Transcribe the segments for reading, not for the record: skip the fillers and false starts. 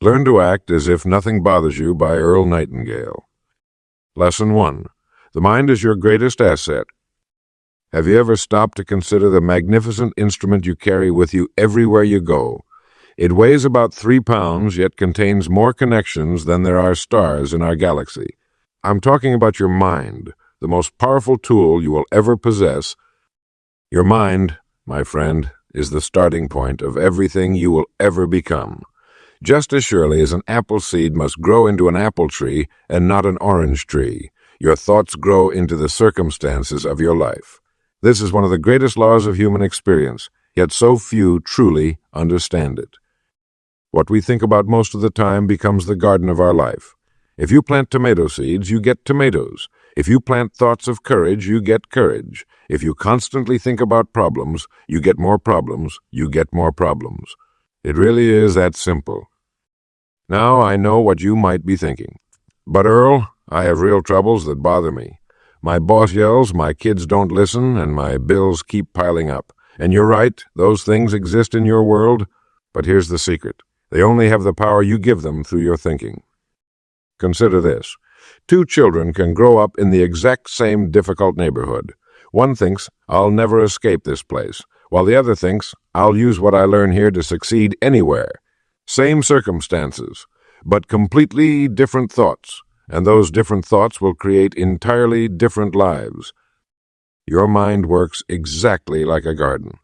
Learn to act as if nothing bothers you by Earl Nightingale. Lesson 1. The mind is your greatest asset. Have you ever stopped to consider the magnificent instrument you carry with you everywhere you go? It weighs about 3 pounds, yet contains more connections than there are stars in our galaxy. I'm talking about your mind, the most powerful tool you will ever possess. Your mind, my friend, is the starting point of everything you will ever become. Just as surely as an apple seed must grow into an apple tree and not an orange tree, your thoughts grow into the circumstances of your life. This is one of the greatest laws of human experience, yet so few truly understand it. What we think about most of the time becomes the garden of our life. If you plant tomato seeds, you get tomatoes. If you plant thoughts of courage, you get courage. If you constantly think about problems, you get more problems, you get more problems. It really is that simple. Now I know what you might be thinking. But Earl, I have real troubles that bother me. My boss yells, my kids don't listen, and my bills keep piling up. And you're right, those things exist in your world. But here's the secret. They only have the power you give them through your thinking. Consider this. 2 children can grow up in the exact same difficult neighborhood. One thinks, I'll never escape this place, while the other thinks, I'll use what I learn here to succeed anywhere. Same circumstances, but completely different thoughts, and those different thoughts will create entirely different lives. Your mind works exactly like a garden.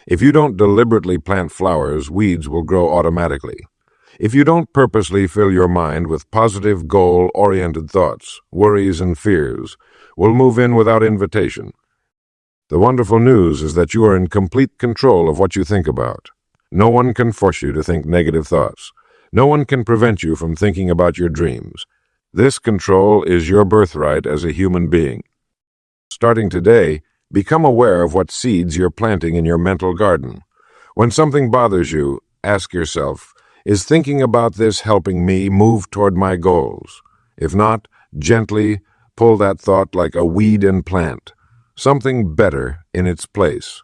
If you don't deliberately plant flowers, weeds will grow automatically. If you don't purposely fill your mind with positive, goal-oriented thoughts, worries and fears will move in without invitation. The wonderful news is that you are in complete control of what you think about. No one can force you to think negative thoughts. No one can prevent you from thinking about your dreams. This control is your birthright as a human being. Starting today, become aware of what seeds you're planting in your mental garden. When something bothers you, ask yourself, is thinking about this helping me move toward my goals? If not, gently pull that thought like a weed and plant something better in its place.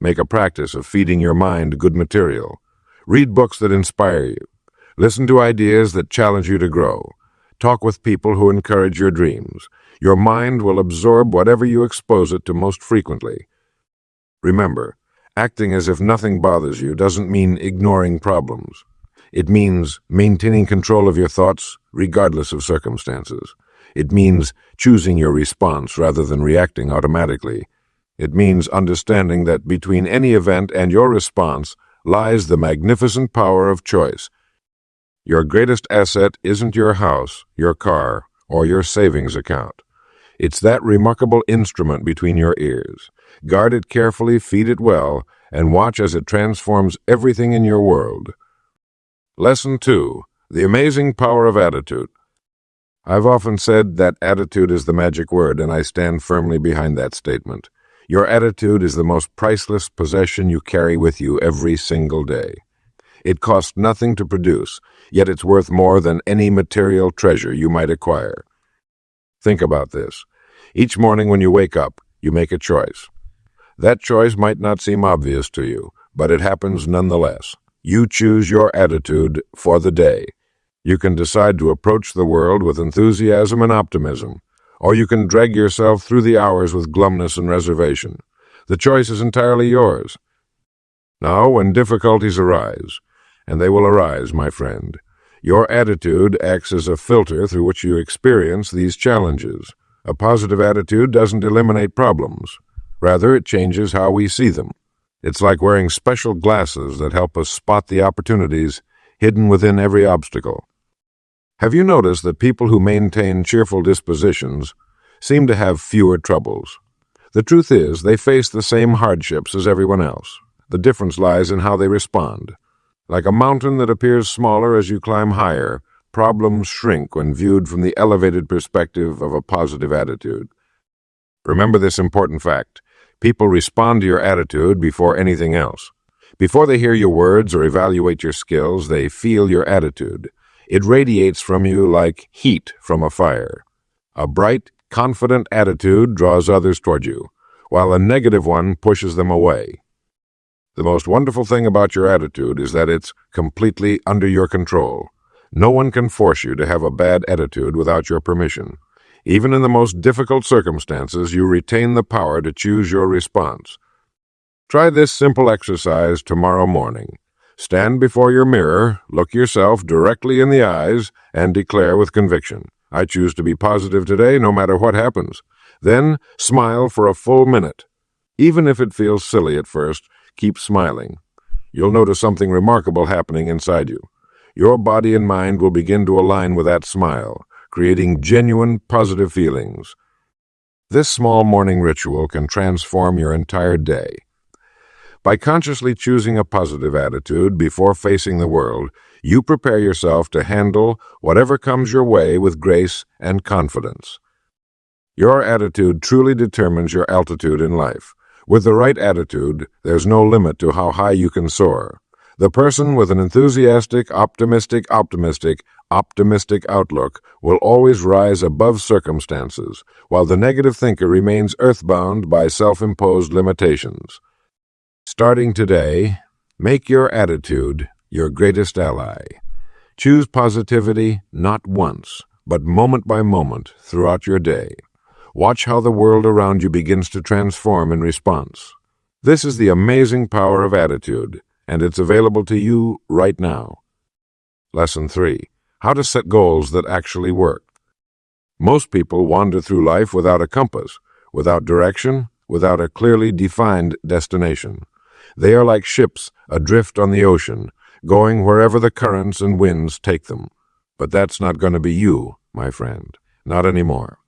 Make a practice of feeding your mind good material. Read books that inspire you. Listen to ideas that challenge you to grow. Talk with people who encourage your dreams. Your mind will absorb whatever you expose it to most frequently. Remember, acting as if nothing bothers you doesn't mean ignoring problems. It means maintaining control of your thoughts regardless of circumstances. It means choosing your response rather than reacting automatically. It means understanding that between any event and your response lies the magnificent power of choice. Your greatest asset isn't your house, your car, or your savings account. It's that remarkable instrument between your ears. Guard it carefully, feed it well, and watch as it transforms everything in your world. Lesson 2. The amazing power of attitude. I've often said that attitude is the magic word, and I stand firmly behind that statement. Your attitude is the most priceless possession you carry with you every single day. It costs nothing to produce, yet it's worth more than any material treasure you might acquire. Think about this. Each morning when you wake up, you make a choice. That choice might not seem obvious to you, but it happens nonetheless. You choose your attitude for the day. You can decide to approach the world with enthusiasm and optimism, or you can drag yourself through the hours with glumness and reservation. The choice is entirely yours. Now, when difficulties arise, and they will arise, my friend, your attitude acts as a filter through which you experience these challenges. A positive attitude doesn't eliminate problems. Rather, it changes how we see them. It's like wearing special glasses that help us spot the opportunities hidden within every obstacle. Have you noticed that people who maintain cheerful dispositions seem to have fewer troubles? The truth is, they face the same hardships as everyone else. The difference lies in how they respond. Like a mountain that appears smaller as you climb higher, problems shrink when viewed from the elevated perspective of a positive attitude. Remember this important fact. People respond to your attitude before anything else. Before they hear your words or evaluate your skills, they feel your attitude. It radiates from you like heat from a fire. A bright, confident attitude draws others toward you, while a negative one pushes them away. The most wonderful thing about your attitude is that it's completely under your control. No one can force you to have a bad attitude without your permission. Even in the most difficult circumstances, you retain the power to choose your response. Try this simple exercise tomorrow morning. Stand before your mirror, look yourself directly in the eyes, and declare with conviction, "I choose to be positive today, no matter what happens." Then smile for a full minute. Even if it feels silly at first, keep smiling. You'll notice something remarkable happening inside you. Your body and mind will begin to align with that smile, creating genuine positive feelings. This small morning ritual can transform your entire day. By consciously choosing a positive attitude before facing the world, you prepare yourself to handle whatever comes your way with grace and confidence. Your attitude truly determines your altitude in life. With the right attitude, there's no limit to how high you can soar. The person with an enthusiastic, optimistic outlook will always rise above circumstances, while the negative thinker remains earthbound by self-imposed limitations. Starting today, make your attitude your greatest ally. Choose positivity not once, but moment by moment throughout your day. Watch how the world around you begins to transform in response. This is the amazing power of attitude, and it's available to you right now. Lesson 3. How to set goals that actually work. Most people wander through life without a compass, without direction, without a clearly defined destination. They are like ships adrift on the ocean, going wherever the currents and winds take them. But that's not going to be you, my friend. Not anymore.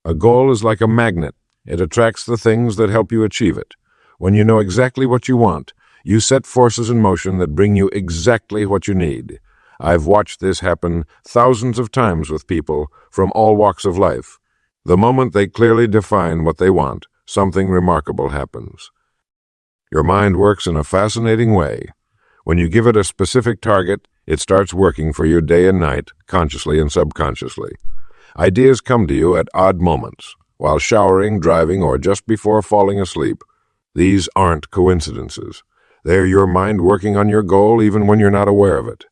A goal is like a magnet. It attracts the things that help you achieve it. When you know exactly what you want, you set forces in motion that bring you exactly what you need. I've watched this happen thousands of times with people from all walks of life. The moment they clearly define what they want, something remarkable happens. Your mind works in a fascinating way. When you give it a specific target, it starts working for you day and night, consciously and subconsciously. Ideas come to you at odd moments, while showering, driving, or just before falling asleep. These aren't coincidences. They're your mind working on your goal even when you're not aware of it.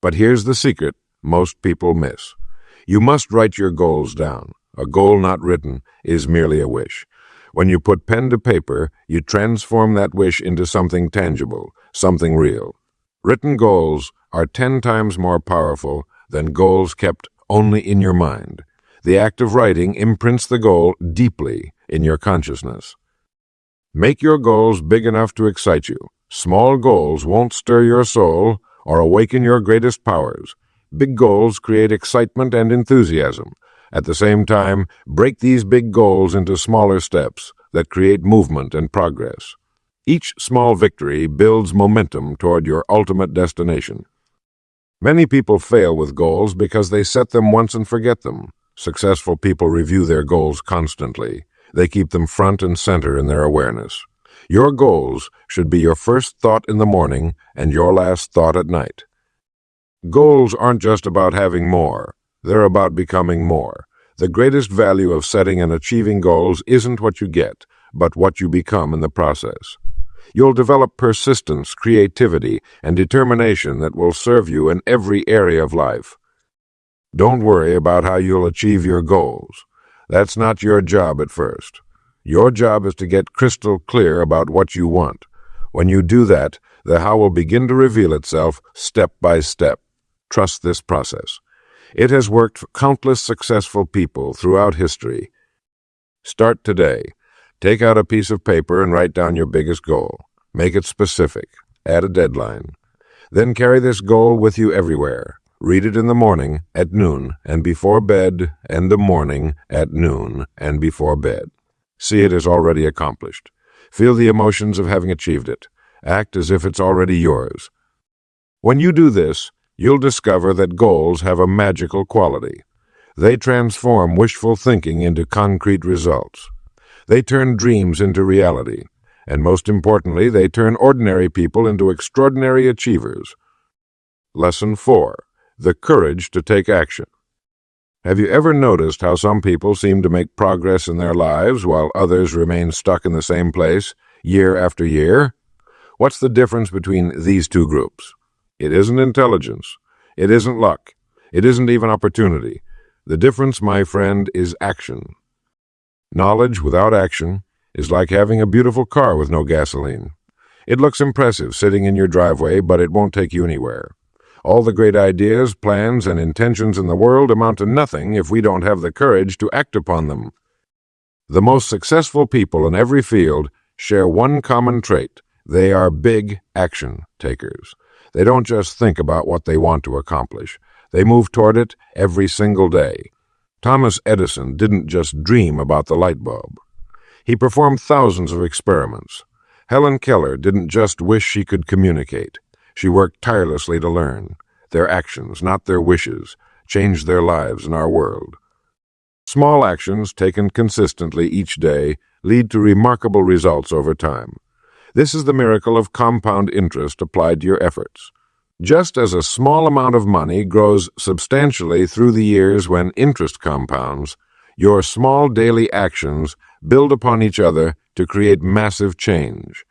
But here's the secret most people miss. You must write your goals down. A goal not written is merely a wish. When you put pen to paper, you transform that wish into something tangible, something real. Written goals are 10 times more powerful than goals kept only in your mind. The act of writing imprints the goal deeply in your consciousness. Make your goals big enough to excite you. Small goals won't stir your soul or awaken your greatest powers. Big goals create excitement and enthusiasm. At the same time, break these big goals into smaller steps that create movement and progress. Each small victory builds momentum toward your ultimate destination. Many people fail with goals because they set them once and forget them. Successful people review their goals constantly. They keep them front and center in their awareness. Your goals should be your first thought in the morning and your last thought at night. Goals aren't just about having more. They're about becoming more. The greatest value of setting and achieving goals isn't what you get, but what you become in the process. You'll develop persistence, creativity, and determination that will serve you in every area of life. Don't worry about how you'll achieve your goals. That's not your job at first. Your job is to get crystal clear about what you want. When you do that, the how will begin to reveal itself step by step. Trust this process. It has worked for countless successful people throughout history. Start today. Take out a piece of paper and write down your biggest goal. Make it specific. Add a deadline. Then carry this goal with you everywhere. Read it in the morning, at noon, and before bed, and the morning, at noon, and before bed. See it as already accomplished. Feel the emotions of having achieved it. Act as if it's already yours. When you do this, you'll discover that goals have a magical quality. They transform wishful thinking into concrete results. They turn dreams into reality. And most importantly, they turn ordinary people into extraordinary achievers. Lesson 4. The courage to take action. Have you ever noticed how some people seem to make progress in their lives while others remain stuck in the same place year after year? What's the difference between these two groups? It isn't intelligence. It isn't luck. It isn't even opportunity. The difference, my friend, is action. Knowledge without action is like having a beautiful car with no gasoline. It looks impressive sitting in your driveway, but it won't take you anywhere. All the great ideas, plans, and intentions in the world amount to nothing if we don't have the courage to act upon them. The most successful people in every field share one common trait. They are big action takers. They don't just think about what they want to accomplish. They move toward it every single day. Thomas Edison didn't just dream about the light bulb. He performed thousands of experiments. Helen Keller didn't just wish she could communicate. She worked tirelessly to learn. Their actions, not their wishes, changed their lives and our world. Small actions taken consistently each day lead to remarkable results over time. This is the miracle of compound interest applied to your efforts. Just as a small amount of money grows substantially through the years when interest compounds, your small daily actions build upon each other to create massive change.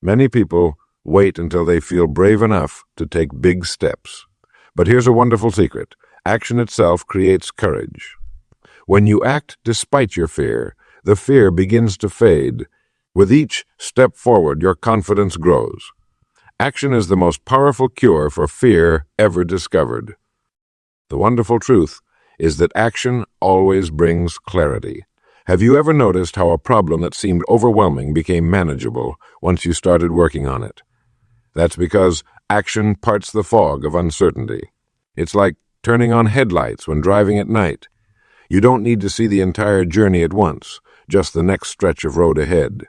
Many people wait until they feel brave enough to take big steps. But here's a wonderful secret. Action itself creates courage. When you act despite your fear, the fear begins to fade. With each step forward, your confidence grows. Action is the most powerful cure for fear ever discovered. The wonderful truth is that action always brings clarity. Have you ever noticed how a problem that seemed overwhelming became manageable once you started working on it? That's because action parts the fog of uncertainty. It's like turning on headlights when driving at night. You don't need to see the entire journey at once, just the next stretch of road ahead.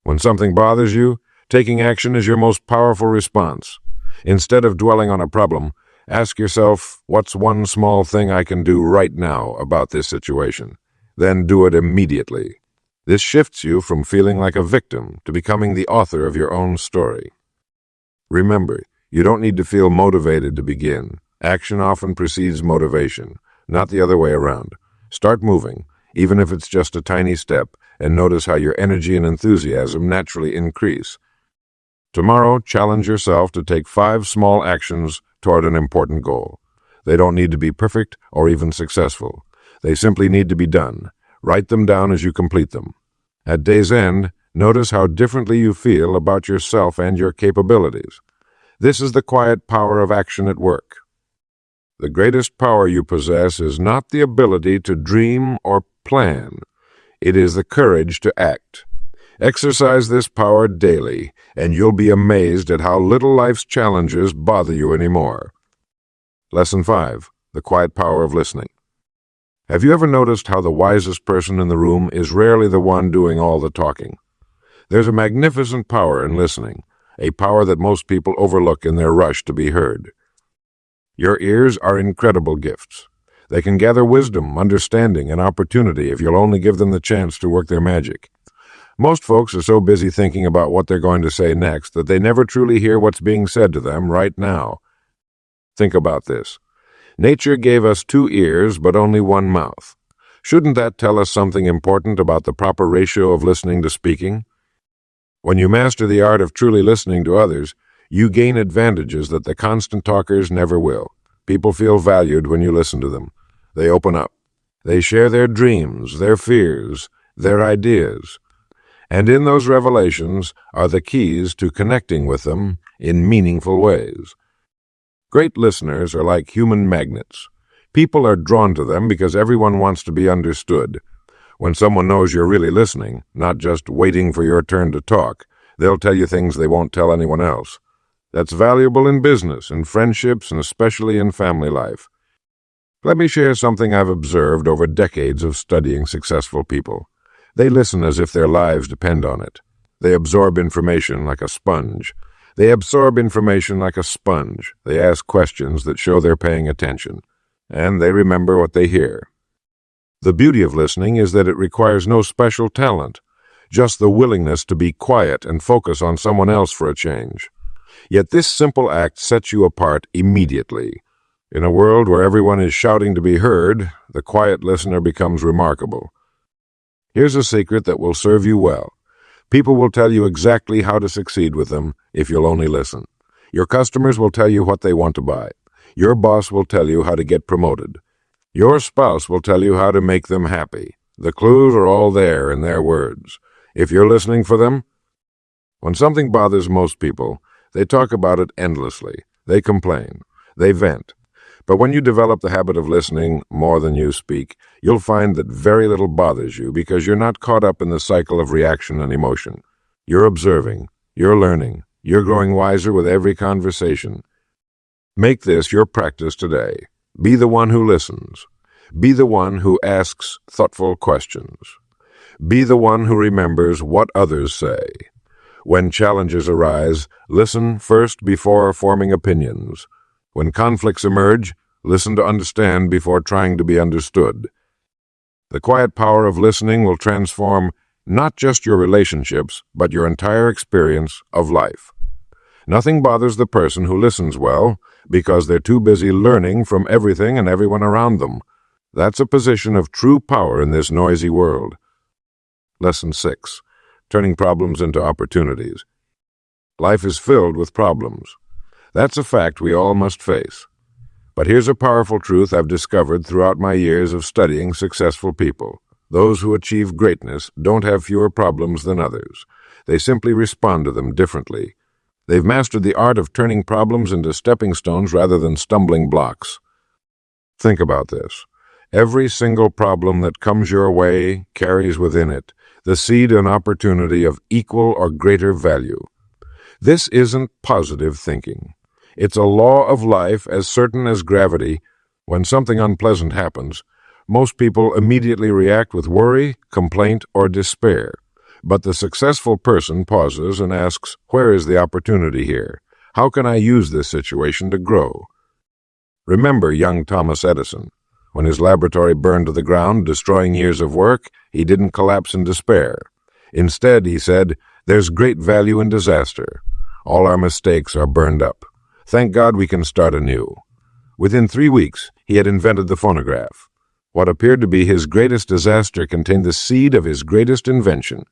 When something bothers you, taking action is your most powerful response. Instead of dwelling on a problem, ask yourself, what's one small thing I can do right now about this situation? Then do it immediately. This shifts you from feeling like a victim to becoming the author of your own story. Remember, you don't need to feel motivated to begin. Action often precedes motivation, not the other way around. Start moving, even if it's just a tiny step, and notice how your energy and enthusiasm naturally increase. Tomorrow, challenge yourself to take 5 small actions toward an important goal. They don't need to be perfect or even successful. They simply need to be done. Write them down as you complete them. At day's end, notice how differently you feel about yourself and your capabilities. This is the quiet power of action at work. The greatest power you possess is not the ability to dream or plan. It is the courage to act. Exercise this power daily, and you'll be amazed at how little life's challenges bother you anymore. Lesson 5. The quiet power of listening. Have you ever noticed how the wisest person in the room is rarely the one doing all the talking? There's a magnificent power in listening, a power that most people overlook in their rush to be heard. Your ears are incredible gifts. They can gather wisdom, understanding, and opportunity if you'll only give them the chance to work their magic. Most folks are so busy thinking about what they're going to say next that they never truly hear what's being said to them right now. Think about this. Nature gave us 2 ears but only 1 mouth. Shouldn't that tell us something important about the proper ratio of listening to speaking? When you master the art of truly listening to others, you gain advantages that the constant talkers never will. People feel valued when you listen to them. They open up. They share their dreams, their fears, their ideas. And in those revelations are the keys to connecting with them in meaningful ways. Great listeners are like human magnets. People are drawn to them because everyone wants to be understood. When someone knows you're really listening, not just waiting for your turn to talk, they'll tell you things they won't tell anyone else. That's valuable in business, in friendships, and especially in family life. Let me share something I've observed over decades of studying successful people. They listen as if their lives depend on it. They absorb information like a sponge. They ask questions that show they're paying attention. And they remember what they hear. The beauty of listening is that it requires no special talent, just the willingness to be quiet and focus on someone else for a change. Yet this simple act sets you apart immediately. In a world where everyone is shouting to be heard, the quiet listener becomes remarkable. Here's a secret that will serve you well. People will tell you exactly how to succeed with them if you'll only listen. Your customers will tell you what they want to buy. Your boss will tell you how to get promoted. Your spouse will tell you how to make them happy. The clues are all there in their words. If you're listening for them, when something bothers most people, they talk about it endlessly. They complain. They vent. But when you develop the habit of listening more than you speak, you'll find that very little bothers you because you're not caught up in the cycle of reaction and emotion. You're observing. You're learning. You're growing wiser with every conversation. Make this your practice today. Be the one who listens. Be the one who asks thoughtful questions. Be the one who remembers what others say. When challenges arise, listen first before forming opinions. When conflicts emerge, listen to understand before trying to be understood. The quiet power of listening will transform not just your relationships, but your entire experience of life. Nothing bothers the person who listens well because they're too busy learning from everything and everyone around them. That's a position of true power in this noisy world. Lesson 6. Turning problems into opportunities. Life is filled with problems. That's a fact we all must face. But here's a powerful truth I've discovered throughout my years of studying successful people. Those who achieve greatness don't have fewer problems than others. They simply respond to them differently. They've mastered the art of turning problems into stepping stones rather than stumbling blocks. Think about this. Every single problem that comes your way carries within it the seed and opportunity of equal or greater value. This isn't positive thinking. It's a law of life as certain as gravity. When something unpleasant happens, most people immediately react with worry, complaint, or despair. But the successful person pauses and asks, where is the opportunity here? How can I use this situation to grow? Remember young Thomas Edison. When his laboratory burned to the ground, destroying years of work, he didn't collapse in despair. Instead, he said, there's great value in disaster. All our mistakes are burned up. Thank God we can start anew. Within 3 weeks, he had invented the phonograph. What appeared to be his greatest disaster contained the seed of his greatest invention.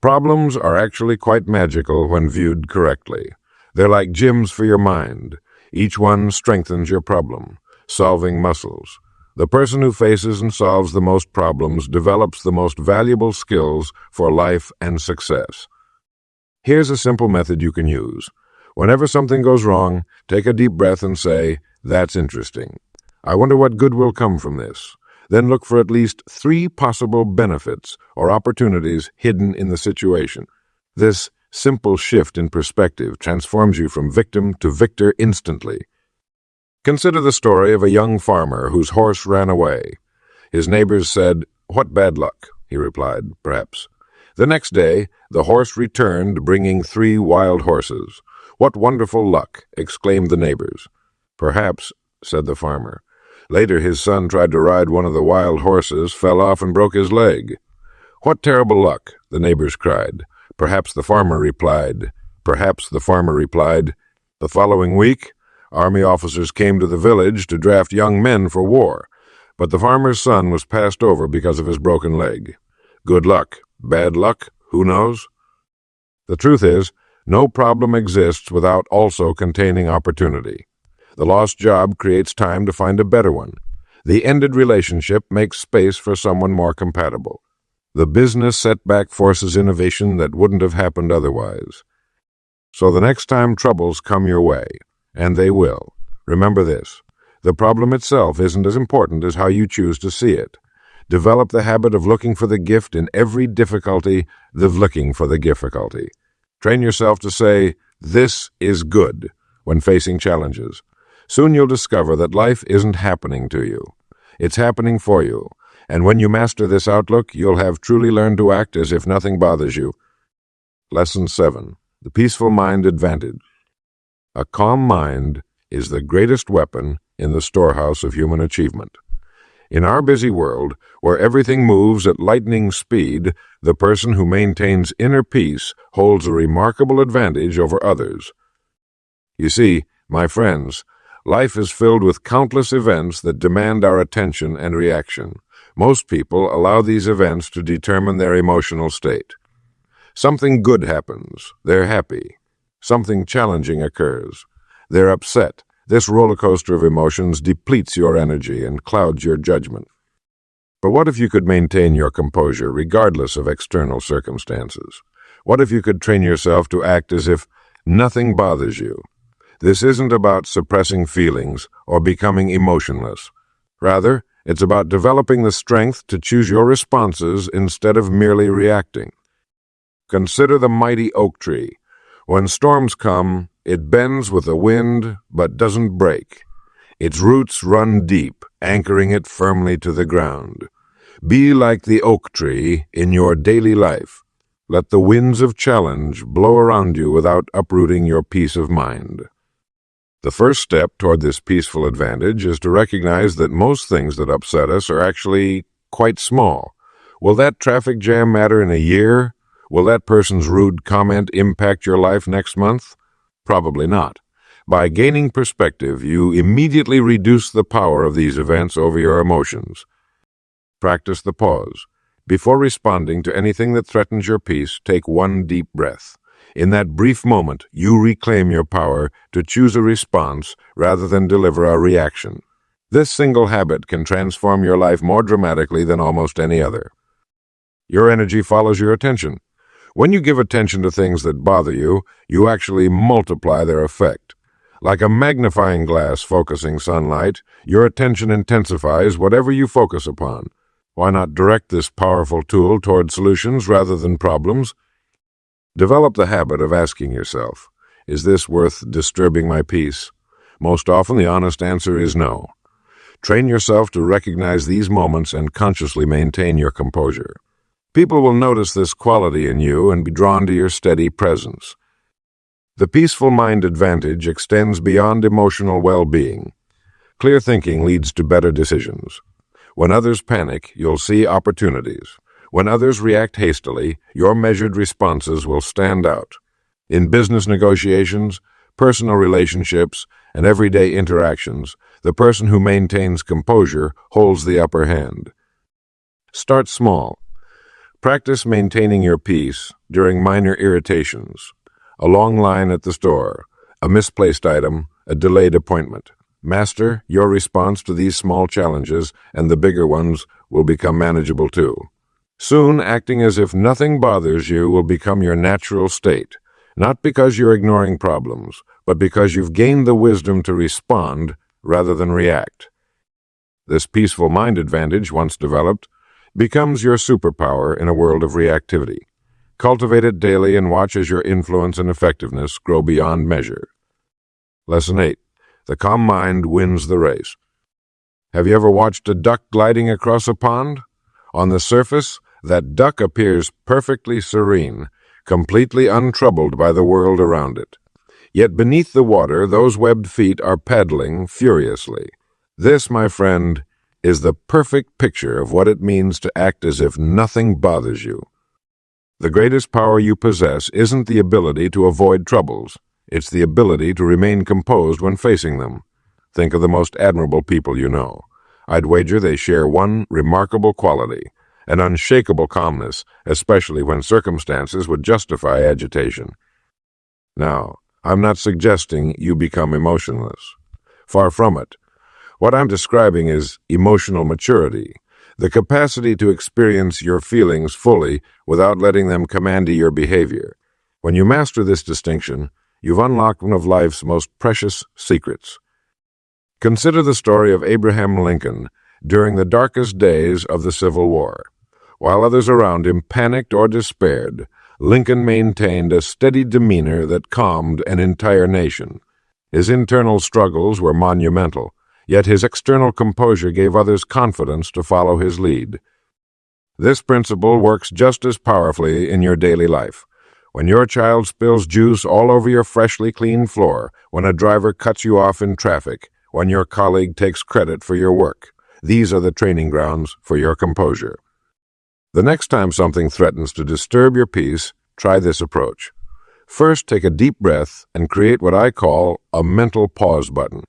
Problems are actually quite magical when viewed correctly. They're like gyms for your mind. Each one strengthens your problem-solving muscles. The person who faces and solves the most problems develops the most valuable skills for life and success. Here's a simple method you can use. Whenever something goes wrong, take a deep breath and say, that's interesting. I wonder what good will come from this. Then look for at least 3 possible benefits or opportunities hidden in the situation. This simple shift in perspective transforms you from victim to victor instantly. Consider the story of a young farmer whose horse ran away. His neighbors said, what bad luck, he replied, perhaps. The next day, the horse returned, bringing 3 wild horses. What wonderful luck, exclaimed the neighbors. Perhaps, said the farmer. Later his son tried to ride one of the wild horses, fell off and broke his leg. What terrible luck, the neighbors cried. Perhaps the farmer replied. The following week, army officers came to the village to draft young men for war, but the farmer's son was passed over because of his broken leg. Good luck, bad luck, who knows? The truth is, no problem exists without also containing opportunity. The lost job creates time to find a better one. The ended relationship makes space for someone more compatible. The business setback forces innovation that wouldn't have happened otherwise. So the next time troubles come your way, and they will, remember this. The problem itself isn't as important as how you choose to see it. Develop the habit of looking for the gift in every difficulty, looking for the difficulty. Train yourself to say, this is good, when facing challenges. Soon you'll discover that life isn't happening to you. It's happening for you. And when you master this outlook, you'll have truly learned to act as if nothing bothers you. Lesson 7. The Peaceful Mind Advantage. A calm mind is the greatest weapon in the storehouse of human achievement. In our busy world, where everything moves at lightning speed, the person who maintains inner peace holds a remarkable advantage over others. You see, my friends, life is filled with countless events that demand our attention and reaction. Most people allow these events to determine their emotional state. Something good happens. They're happy. Something challenging occurs. They're upset. This roller coaster of emotions depletes your energy and clouds your judgment. But what if you could maintain your composure regardless of external circumstances? What if you could train yourself to act as if nothing bothers you? This isn't about suppressing feelings or becoming emotionless. Rather, it's about developing the strength to choose your responses instead of merely reacting. Consider the mighty oak tree. When storms come, it bends with the wind but doesn't break. Its roots run deep, anchoring it firmly to the ground. Be like the oak tree in your daily life. Let the winds of challenge blow around you without uprooting your peace of mind. The first step toward this peaceful advantage is to recognize that most things that upset us are actually quite small. Will that traffic jam matter in a year? Will that person's rude comment impact your life next month? Probably not. By gaining perspective, you immediately reduce the power of these events over your emotions. Practice the pause. Before responding to anything that threatens your peace, take one deep breath. In that brief moment, you reclaim your power to choose a response rather than deliver a reaction. This single habit can transform your life more dramatically than almost any other. Your energy follows your attention. When you give attention to things that bother you, you actually multiply their effect. Like a magnifying glass focusing sunlight, your attention intensifies whatever you focus upon. Why not direct this powerful tool toward solutions rather than problems? Develop the habit of asking yourself, is this worth disturbing my peace? Most often the honest answer is no. Train yourself to recognize these moments and consciously maintain your composure. People will notice this quality in you and be drawn to your steady presence. The peaceful mind advantage extends beyond emotional well-being. Clear thinking leads to better decisions. When others panic, you'll see opportunities. When others react hastily, your measured responses will stand out. In business negotiations, personal relationships, and everyday interactions, the person who maintains composure holds the upper hand. Start small. Practice maintaining your peace during minor irritations. A long line at the store, a misplaced item, a delayed appointment. Master your response to these small challenges, and the bigger ones will become manageable too. Soon, acting as if nothing bothers you will become your natural state, not because you're ignoring problems, but because you've gained the wisdom to respond rather than react. This peaceful mind advantage, once developed, becomes your superpower in a world of reactivity. Cultivate it daily and watch as your influence and effectiveness grow beyond measure. Lesson 8. The calm mind wins the race. Have you ever watched a duck gliding across a pond? On the surface, that duck appears perfectly serene, completely untroubled by the world around it. Yet beneath the water, those webbed feet are paddling furiously. This, my friend, is the perfect picture of what it means to act as if nothing bothers you. The greatest power you possess isn't the ability to avoid troubles. It's the ability to remain composed when facing them. Think of the most admirable people you know. I'd wager they share one remarkable quality, an unshakable calmness, especially when circumstances would justify agitation. Now, I'm not suggesting you become emotionless. Far from it. What I'm describing is emotional maturity, the capacity to experience your feelings fully without letting them command your behavior. When you master this distinction, you've unlocked one of life's most precious secrets. Consider the story of Abraham Lincoln during the darkest days of the Civil War. While others around him panicked or despaired, Lincoln maintained a steady demeanor that calmed an entire nation. His internal struggles were monumental, yet his external composure gave others confidence to follow his lead. This principle works just as powerfully in your daily life. When your child spills juice all over your freshly cleaned floor, when a driver cuts you off in traffic, when your colleague takes credit for your work, these are the training grounds for your composure. The next time something threatens to disturb your peace, try this approach. First, take a deep breath and create what I call a mental pause button.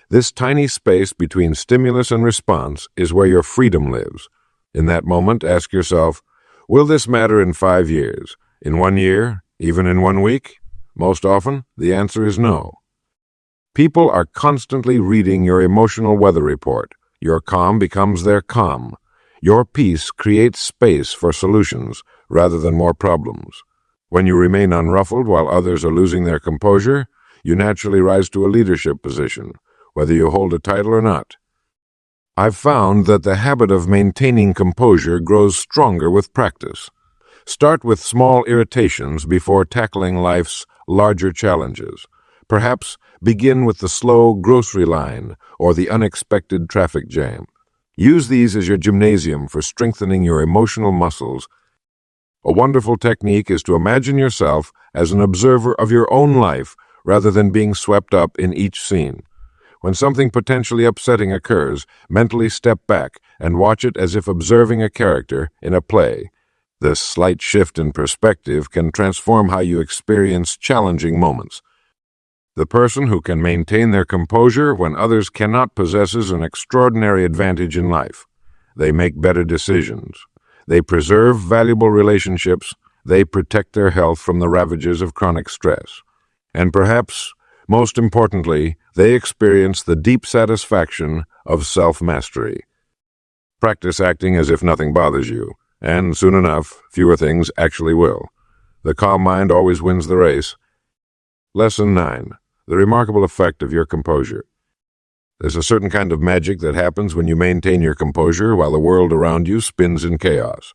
This tiny space between stimulus and response is where your freedom lives. In that moment, ask yourself, will this matter in 5 years? In 1 year? Even in 1 week? Most often, the answer is no. People are constantly reading your emotional weather report. Your calm becomes their calm. Your peace creates space for solutions rather than more problems. When you remain unruffled while others are losing their composure, you naturally rise to a leadership position, whether you hold a title or not. I've found that the habit of maintaining composure grows stronger with practice. Start with small irritations before tackling life's larger challenges. Perhaps begin with the slow grocery line or the unexpected traffic jam. Use these as your gymnasium for strengthening your emotional muscles. A wonderful technique is to imagine yourself as an observer of your own life rather than being swept up in each scene. When something potentially upsetting occurs, mentally step back and watch it as if observing a character in a play. This slight shift in perspective can transform how you experience challenging moments. The person who can maintain their composure when others cannot possesses an extraordinary advantage in life. They make better decisions. They preserve valuable relationships. They protect their health from the ravages of chronic stress. And perhaps, most importantly, they experience the deep satisfaction of self-mastery. Practice acting as if nothing bothers you, and soon enough, fewer things actually will. The calm mind always wins the race. Lesson 9. The remarkable effect of your composure. There's a certain kind of magic that happens when you maintain your composure while the world around you spins in chaos.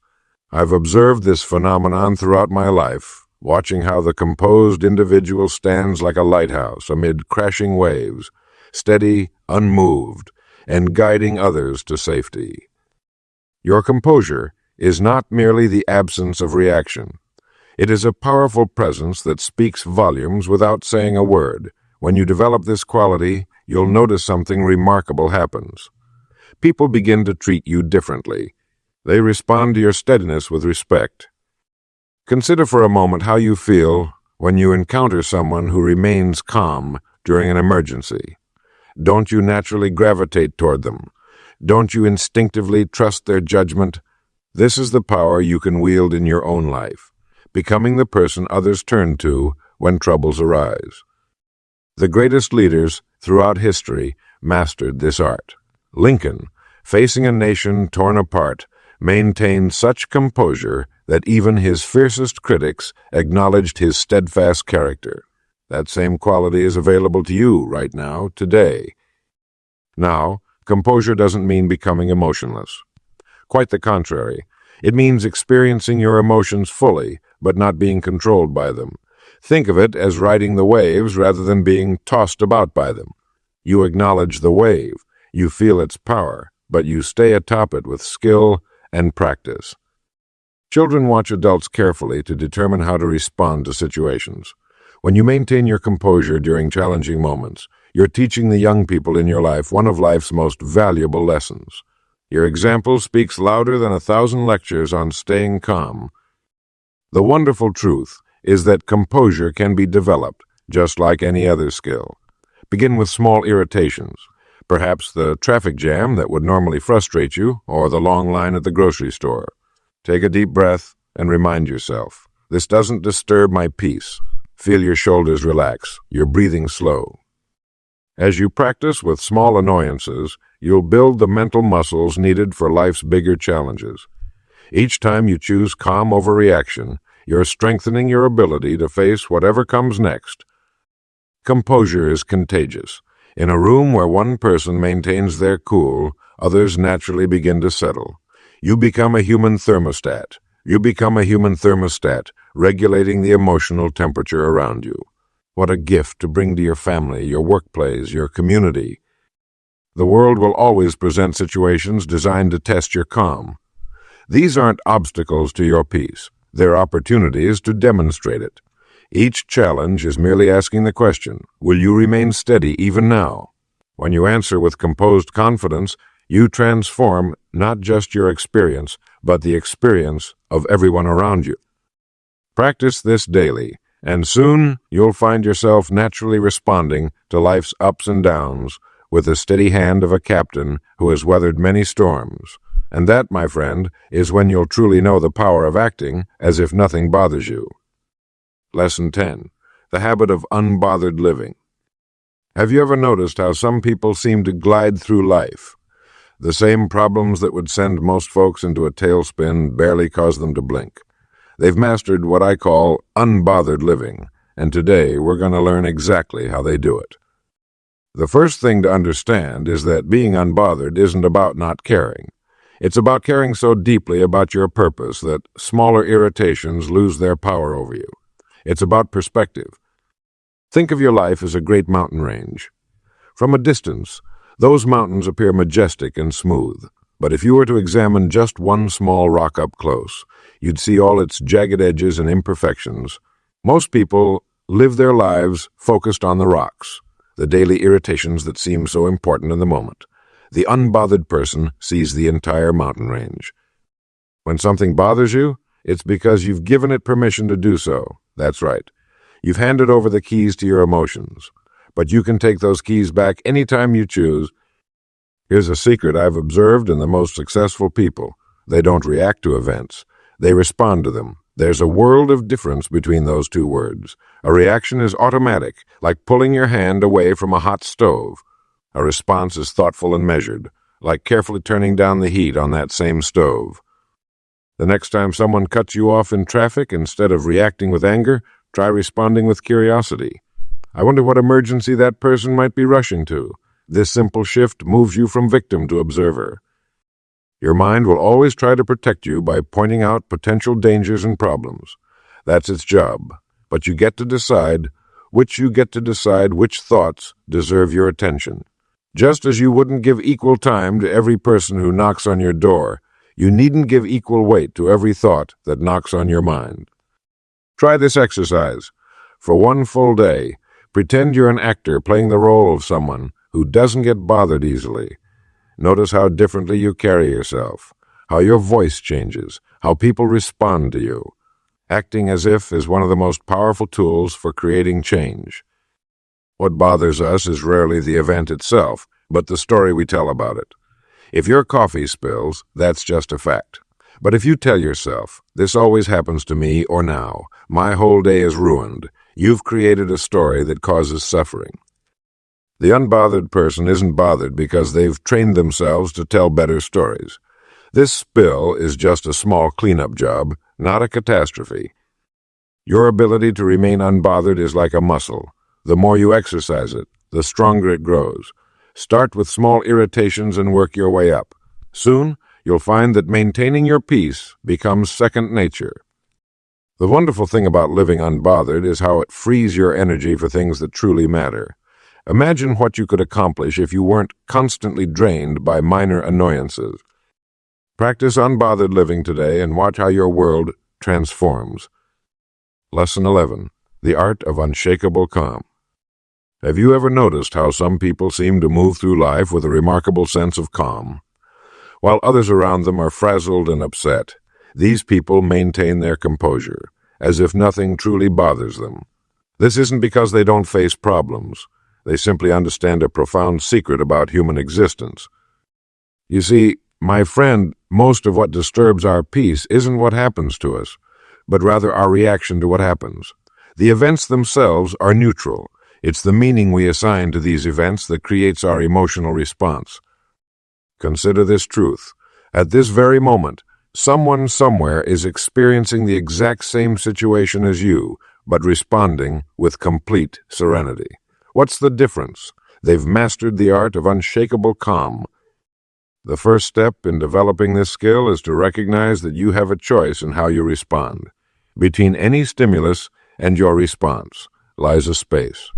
I've observed this phenomenon throughout my life, watching how the composed individual stands like a lighthouse amid crashing waves, steady, unmoved, and guiding others to safety. Your composure is not merely the absence of reaction. It is a powerful presence that speaks volumes without saying a word. When you develop this quality, you'll notice something remarkable happens. People begin to treat you differently. They respond to your steadiness with respect. Consider for a moment how you feel when you encounter someone who remains calm during an emergency. Don't you naturally gravitate toward them? Don't you instinctively trust their judgment? This is the power you can wield in your own life, becoming the person others turn to when troubles arise. The greatest leaders throughout history mastered this art. Lincoln, facing a nation torn apart, maintained such composure that even his fiercest critics acknowledged his steadfast character. That same quality is available to you right now, today. Now, composure doesn't mean becoming emotionless. Quite the contrary. It means experiencing your emotions fully, but not being controlled by them. Think of it as riding the waves rather than being tossed about by them. You acknowledge the wave, you feel its power, but you stay atop it with skill and practice. Children watch adults carefully to determine how to respond to situations. When you maintain your composure during challenging moments, you're teaching the young people in your life one of life's most valuable lessons. Your example speaks louder than 1,000 lectures on staying calm. The wonderful truth is that composure can be developed, just like any other skill. Begin with small irritations, perhaps the traffic jam that would normally frustrate you, or the long line at the grocery store. Take a deep breath and remind yourself, this doesn't disturb my peace. Feel your shoulders relax, your breathing slow. As you practice with small annoyances, you'll build the mental muscles needed for life's bigger challenges. Each time you choose calm over reaction, you're strengthening your ability to face whatever comes next. Composure is contagious. In a room where one person maintains their cool, others naturally begin to settle. You become a human thermostat. Regulating the emotional temperature around you. What a gift to bring to your family, your workplace, your community. The world will always present situations designed to test your calm. These aren't obstacles to your peace. They're opportunities to demonstrate it. Each challenge is merely asking the question, will you remain steady even now? When you answer with composed confidence, you transform not just your experience, but the experience of everyone around you. Practice this daily, and soon you'll find yourself naturally responding to life's ups and downs with the steady hand of a captain who has weathered many storms. And that, my friend, is when you'll truly know the power of acting as if nothing bothers you. Lesson 10. The habit of unbothered living. Have you ever noticed how some people seem to glide through life? The same problems that would send most folks into a tailspin barely cause them to blink. They've mastered what I call unbothered living, and today we're going to learn exactly how they do it. The first thing to understand is that being unbothered isn't about not caring. It's about caring so deeply about your purpose that smaller irritations lose their power over you. It's about perspective. Think of your life as a great mountain range. From a distance, those mountains appear majestic and smooth, but if you were to examine just one small rock up close, you'd see all its jagged edges and imperfections. Most people live their lives focused on the rocks, the daily irritations that seem so important in the moment. The unbothered person sees the entire mountain range. When something bothers you, it's because you've given it permission to do so. That's right. You've handed over the keys to your emotions, but you can take those keys back anytime you choose. Here's a secret I've observed in the most successful people. They don't react to events. They respond to them. There's a world of difference between those two words. A reaction is automatic, like pulling your hand away from a hot stove. A response is thoughtful and measured, like carefully turning down the heat on that same stove. The next time someone cuts you off in traffic, instead of reacting with anger, try responding with curiosity. I wonder what emergency that person might be rushing to. This simple shift moves you from victim to observer. Your mind will always try to protect you by pointing out potential dangers and problems. That's its job. But you get to decide which thoughts deserve your attention. Just as you wouldn't give equal time to every person who knocks on your door, you needn't give equal weight to every thought that knocks on your mind. Try this exercise. For one full day, pretend you're an actor playing the role of someone who doesn't get bothered easily. Notice how differently you carry yourself, how your voice changes, how people respond to you. Acting as if is one of the most powerful tools for creating change. What bothers us is rarely the event itself, but the story we tell about it. If your coffee spills, that's just a fact. But if you tell yourself, this always happens to me or now, my whole day is ruined, you've created a story that causes suffering. The unbothered person isn't bothered because they've trained themselves to tell better stories. This spill is just a small cleanup job, not a catastrophe. Your ability to remain unbothered is like a muscle. The more you exercise it, the stronger it grows. Start with small irritations and work your way up. Soon, you'll find that maintaining your peace becomes second nature. The wonderful thing about living unbothered is how it frees your energy for things that truly matter. Imagine what you could accomplish if you weren't constantly drained by minor annoyances. Practice unbothered living today and watch how your world transforms. Lesson 11. The Art of Unshakable Calm. Have you ever noticed how some people seem to move through life with a remarkable sense of calm? While others around them are frazzled and upset, these people maintain their composure, as if nothing truly bothers them. This isn't because they don't face problems. They simply understand a profound secret about human existence. You see, my friend, most of what disturbs our peace isn't what happens to us, but rather our reaction to what happens. The events themselves are neutral. It's the meaning we assign to these events that creates our emotional response. Consider this truth. At this very moment, someone somewhere is experiencing the exact same situation as you, but responding with complete serenity. What's the difference? They've mastered the art of unshakable calm. The first step in developing this skill is to recognize that you have a choice in how you respond. Between any stimulus and your response lies a space,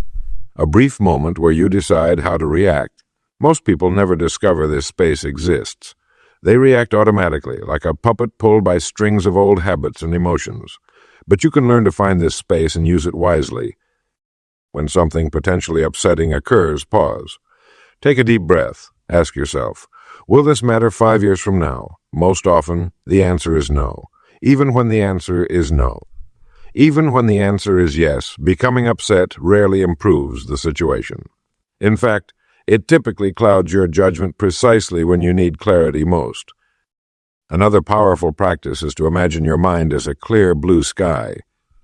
a brief moment where you decide how to react. Most people never discover this space exists. They react automatically, like a puppet pulled by strings of old habits and emotions. But you can learn to find this space and use it wisely. When something potentially upsetting occurs, pause. Take a deep breath. Ask yourself, will this matter 5 years from now? Most often, the answer is no. Even when the answer is no. Even when the answer is yes, becoming upset rarely improves the situation. In fact, it typically clouds your judgment precisely when you need clarity most. Another powerful practice is to imagine your mind as a clear blue sky.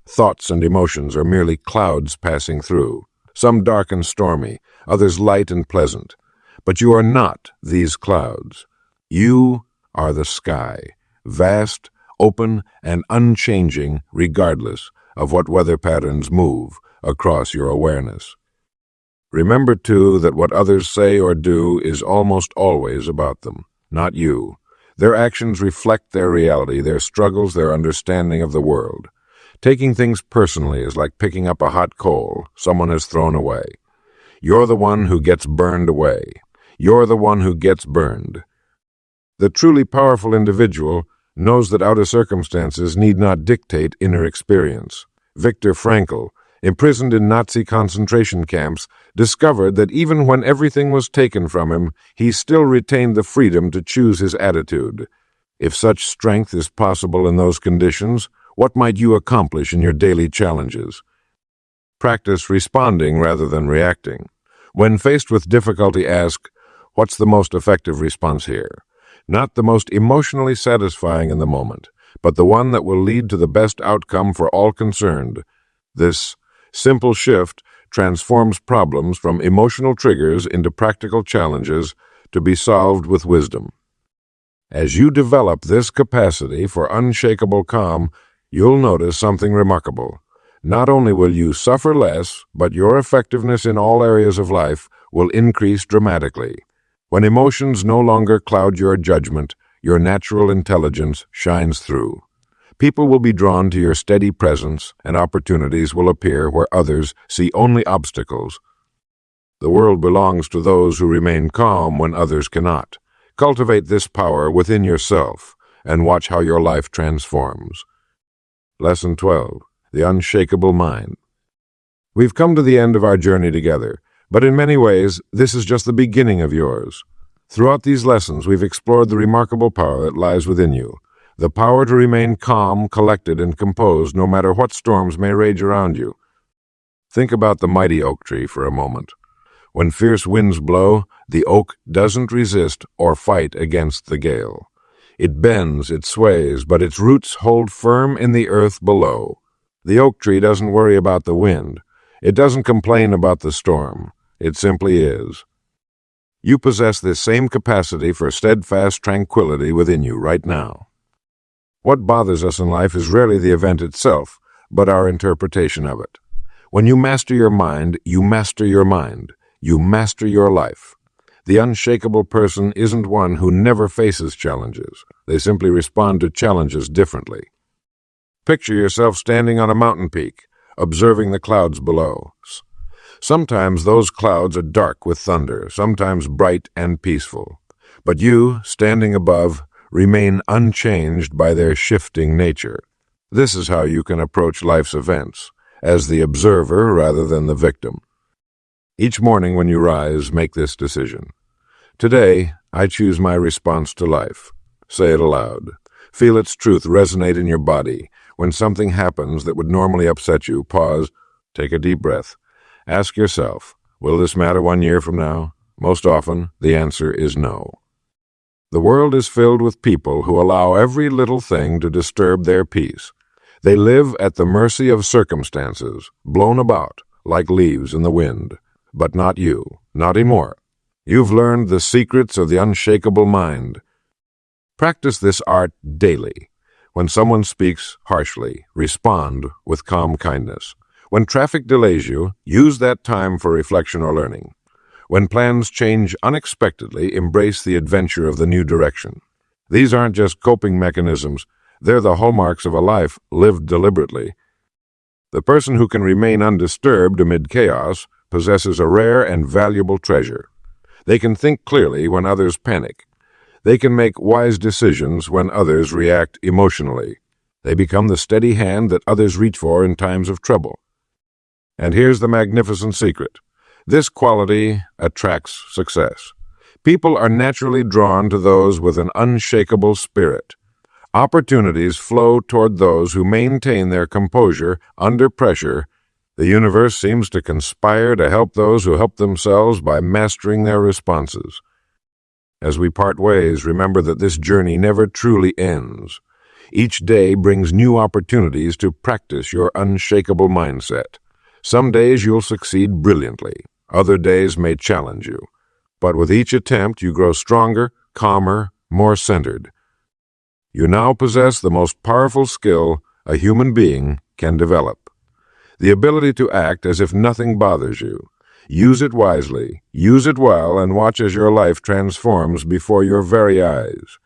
Thoughts and emotions are merely clouds passing through, some dark and stormy, others light and pleasant. But you are not these clouds. You are the sky, vast, open, and unchanging regardless of what weather patterns move across your awareness. Remember, too, that what others say or do is almost always about them, not you. Their actions reflect their reality, their struggles, their understanding of the world. Taking things personally is like picking up a hot coal someone has thrown away. You're the one who gets burned away. You're the one who gets burned. The truly powerful individual knows that outer circumstances need not dictate inner experience. Viktor Frankl, imprisoned in Nazi concentration camps, discovered that even when everything was taken from him, he still retained the freedom to choose his attitude. If such strength is possible in those conditions, what might you accomplish in your daily challenges? Practice responding rather than reacting. When faced with difficulty, ask, what's the most effective response here? Not the most emotionally satisfying in the moment, but the one that will lead to the best outcome for all concerned. This simple shift transforms problems from emotional triggers into practical challenges to be solved with wisdom. As you develop this capacity for unshakable calm, you'll notice something remarkable. Not only will you suffer less, but your effectiveness in all areas of life will increase dramatically. When emotions no longer cloud your judgment, your natural intelligence shines through. People will be drawn to your steady presence, and opportunities will appear where others see only obstacles. The world belongs to those who remain calm when others cannot. Cultivate this power within yourself, and watch how your life transforms. Lesson 12. The Unshakable Mind. We've come to the end of our journey together, but in many ways, this is just the beginning of yours. Throughout these lessons, we've explored the remarkable power that lies within you. The power to remain calm, collected, and composed no matter what storms may rage around you. Think about the mighty oak tree for a moment. When fierce winds blow, the oak doesn't resist or fight against the gale. It bends, it sways, but its roots hold firm in the earth below. The oak tree doesn't worry about the wind. It doesn't complain about the storm. It simply is. You possess this same capacity for steadfast tranquility within you right now. What bothers us in life is rarely the event itself, but our interpretation of it. When you master your mind, you master your mind. You master your life. The unshakable person isn't one who never faces challenges. They simply respond to challenges differently. Picture yourself standing on a mountain peak, observing the clouds below. Sometimes those clouds are dark with thunder, sometimes bright and peaceful. But you, standing above, remain unchanged by their shifting nature. This is how you can approach life's events, as the observer rather than the victim. Each morning when you rise, make this decision. Today, I choose my response to life. Say it aloud. Feel its truth resonate in your body. When something happens that would normally upset you, pause, take a deep breath. Ask yourself, will this matter 1 year from now? Most often, the answer is no. The world is filled with people who allow every little thing to disturb their peace. They live at the mercy of circumstances, blown about like leaves in the wind. But not you, not anymore. You've learned the secrets of the unshakable mind. Practice this art daily. When someone speaks harshly, respond with calm kindness. When traffic delays you, use that time for reflection or learning. When plans change unexpectedly, embrace the adventure of the new direction. These aren't just coping mechanisms, they're the hallmarks of a life lived deliberately. The person who can remain undisturbed amid chaos possesses a rare and valuable treasure. They can think clearly when others panic. They can make wise decisions when others react emotionally. They become the steady hand that others reach for in times of trouble. And here's the magnificent secret. This quality attracts success. People are naturally drawn to those with an unshakable spirit. Opportunities flow toward those who maintain their composure under pressure. The universe seems to conspire to help those who help themselves by mastering their responses. As we part ways, remember that this journey never truly ends. Each day brings new opportunities to practice your unshakable mindset. Some days you'll succeed brilliantly. Other days may challenge you. But with each attempt, you grow stronger, calmer, more centered. You now possess the most powerful skill a human being can develop: the ability to act as if nothing bothers you. Use it wisely, use it well, and watch as your life transforms before your very eyes.